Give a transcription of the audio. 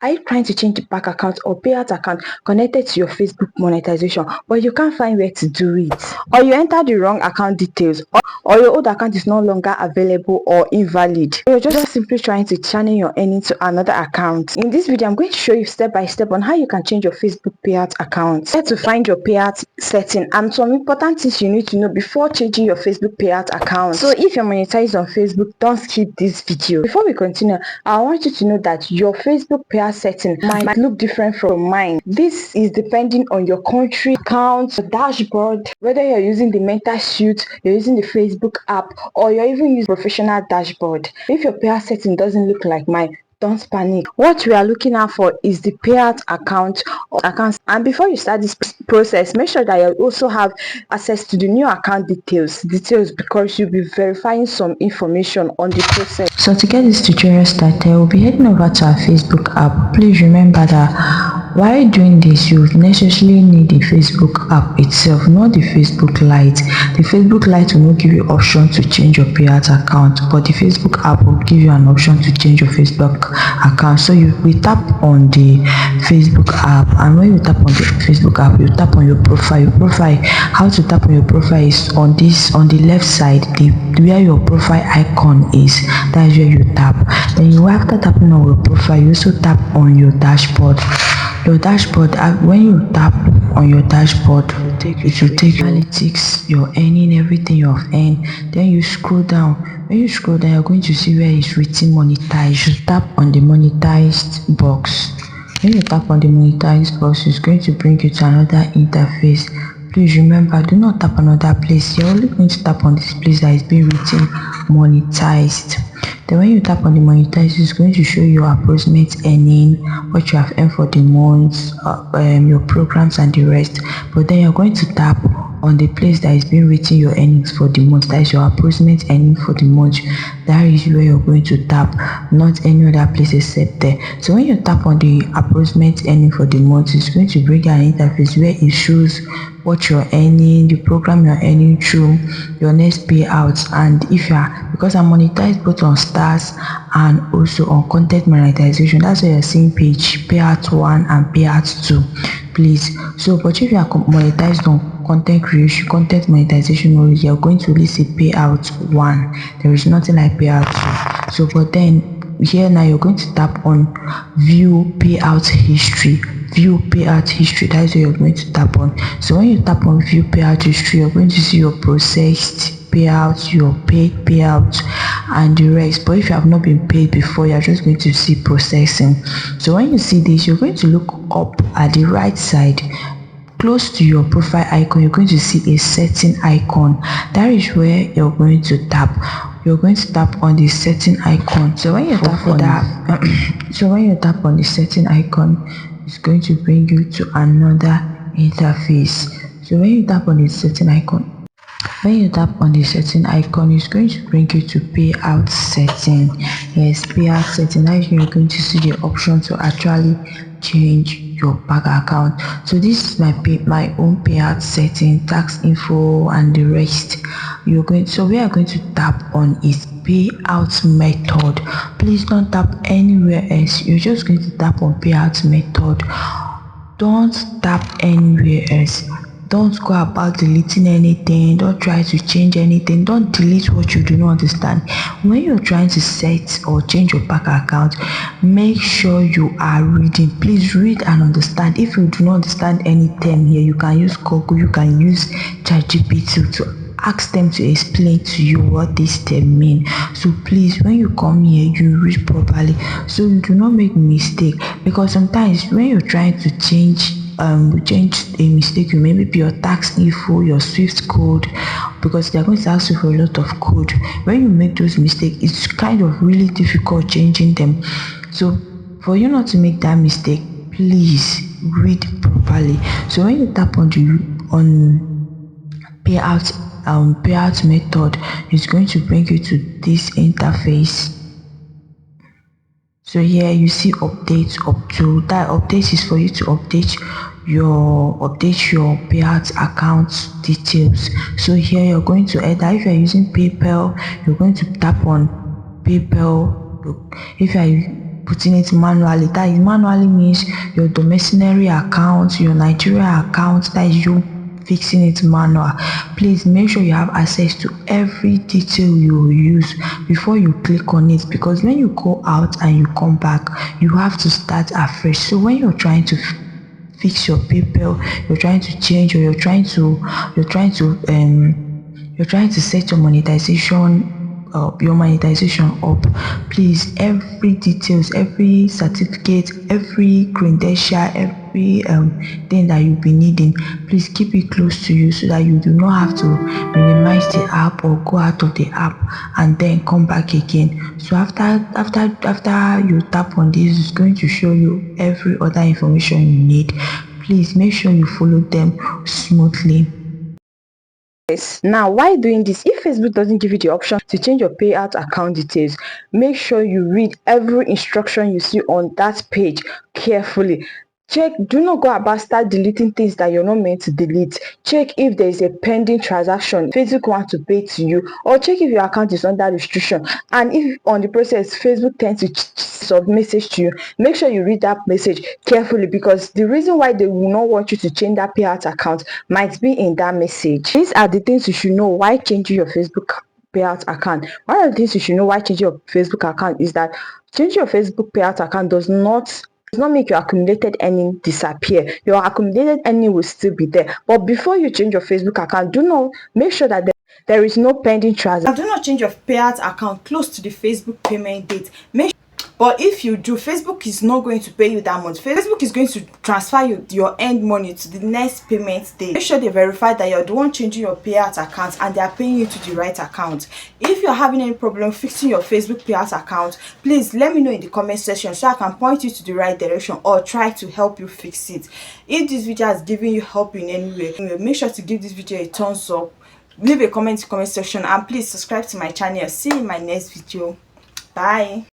Are you trying to change the bank account or payout account connected to your Facebook monetization, but you can't find where to do it? Or you entered the wrong account details, or your old account is no longer available or invalid? Or you're just simply trying to channel your earnings to another account. In this video, I'm going to show you step by step on how you can change your Facebook payout account, where to find your payout setting, and some important things you need to know before changing your Facebook payout account. So if you're monetized on Facebook, don't skip this video. Before we continue, I want you to know that your Facebook payout setting might look different from mine. This is depending on your country, account, your dashboard, whether you're using the Meta Suite, you're using the Facebook app, or you're even using professional dashboard. If your payout setting doesn't look like mine, don't panic. What we are looking out for is the payout account or accounts. And before you start this process, make sure that you also have access to the new account details because you'll be verifying some information on the process. So to get this tutorial started, we'll be heading over to our Facebook app. Please remember that while doing this, you necessarily need the Facebook app itself, not the Facebook Lite. The Facebook Lite will not give you option to change your payout account, but the Facebook app will give you an option to change your Facebook account. So we tap on the Facebook app, and when you tap on the Facebook app, you tap on your profile. How to tap on your profile is on the left side, where your profile icon is. That's where you tap. Then after tapping on your profile, you also tap on your dashboard. When you tap on your dashboard, it will take your analytics, your earning, everything you have earned. Then you scroll down. When you scroll down, you're going to see where it's written monetize. You tap on the monetized box. When you tap on the monetized box, it's going to bring you to another interface. Please remember, do not tap another place. You're only going to tap on this place that is being written monetized. Then when you tap on the monetized, it's going to show you approximate earning, what you have earned for the month, your programs and the rest. But then you're going to tap on the place that is being written your earnings for the month. That is your approximate earning for the month. That is where you're going to tap, not any other place except there. So when you tap on the approximate earning for the month, it's going to bring an interface where it shows what you're earning, the program you're earning through, your next payouts. And if you are, because I'm monetized both on stars and also on content monetization, that's why you're seeing page payout 1 and payout 2, please. So but if you are monetized on content creation, content monetization only, you're going to only see payout 1. There is nothing like payout 2. So but then here now you're going to tap on view payout history. That is what you're going to tap on. So when you tap on view payout history, you're going to see your processed payouts, your paid payouts, and the rest. But if you have not been paid before, you're just going to see processing. So when you see this, you're going to look up at the right side. Close to your profile icon, you're going to see a setting icon. That is where you're going to tap. You're going to tap on the setting icon. So when you tap on that, so when you tap on the setting icon, it's going to bring you to another interface. So when you tap on the setting icon, it's going to bring you to payout setting. Yes, payout setting. That is where you're going to see the option to actually change your bank account. So this is my own payout setting, tax info and the rest. So we are going to tap on is payout method. Please don't tap anywhere else. You're just going to tap on payout method. Don't tap anywhere else. Don't go about deleting anything. Don't try to change anything. Don't delete what you do not understand. When you're trying to set or change your bank account, make sure you are reading. Please read and understand. If you do not understand any term here, you can use Google, you can use ChatGPT to ask them to explain to you what this term mean. So please, when you come here, you read properly so you do not make mistake, because sometimes when you're trying to change a mistake, you maybe be your tax info, your Swift code, because they're going to ask you for a lot of code. When you make those mistakes, it's kind of really difficult changing them. So for you not to make that mistake, please read properly. So when you tap on payout method, it's going to bring you to this interface. So here you see updates up to that. Updates is for you to update your payout account details. So here you're going to enter, if you're using PayPal, you're going to tap on PayPal. If you're putting it manually. That is, manually means your domiciliary account, your Nigeria account, that is you fixing it manual. Please make sure you have access to every detail you use before you click on it, because when you go out and you come back, you have to start afresh. So when you're trying to fix your PayPal, you're trying to change, or you're trying to set your monetization up, please, every details, every certificate, every credential, every thing that you'll be needing, please keep it close to you so that you do not have to minimize the app or go out of the app and then come back again. So after you tap on this, it's going to show you every other information you need. Please make sure you follow them smoothly. Now, why doing this? If Facebook doesn't give you the option to change your payout account details, make sure you read every instruction you see on that page carefully. Check, do not go about start deleting things that you're not meant to delete. Check if there is a pending transaction Facebook wants to pay to you, or check if your account is under restriction. And if on the process Facebook tends to sub message to you, make sure you read that message carefully, because the reason why they will not want you to change that payout account might be in that message. These are the things you should know why changing your Facebook payout account. One of the things you should know why changing your Facebook account is that changing your Facebook payout account does not make your accumulated earning disappear. Your accumulated earning will still be there. But before you change your Facebook account, do not make sure that there is no pending transaction. Do not change your payout account close to the Facebook payment date. But if you do, Facebook is not going to pay you that month. Facebook is going to transfer your end money to the next payment day. Make sure they verify that you're the one changing your payout account and they are paying you to the right account. If you're having any problem fixing your Facebook payout account, please let me know in the comment section so I can point you to the right direction or try to help you fix it. If this video has given you help in any way, make sure to give this video a thumbs up, leave a comment in the comment section, and please subscribe to my channel. See you in my next video. Bye.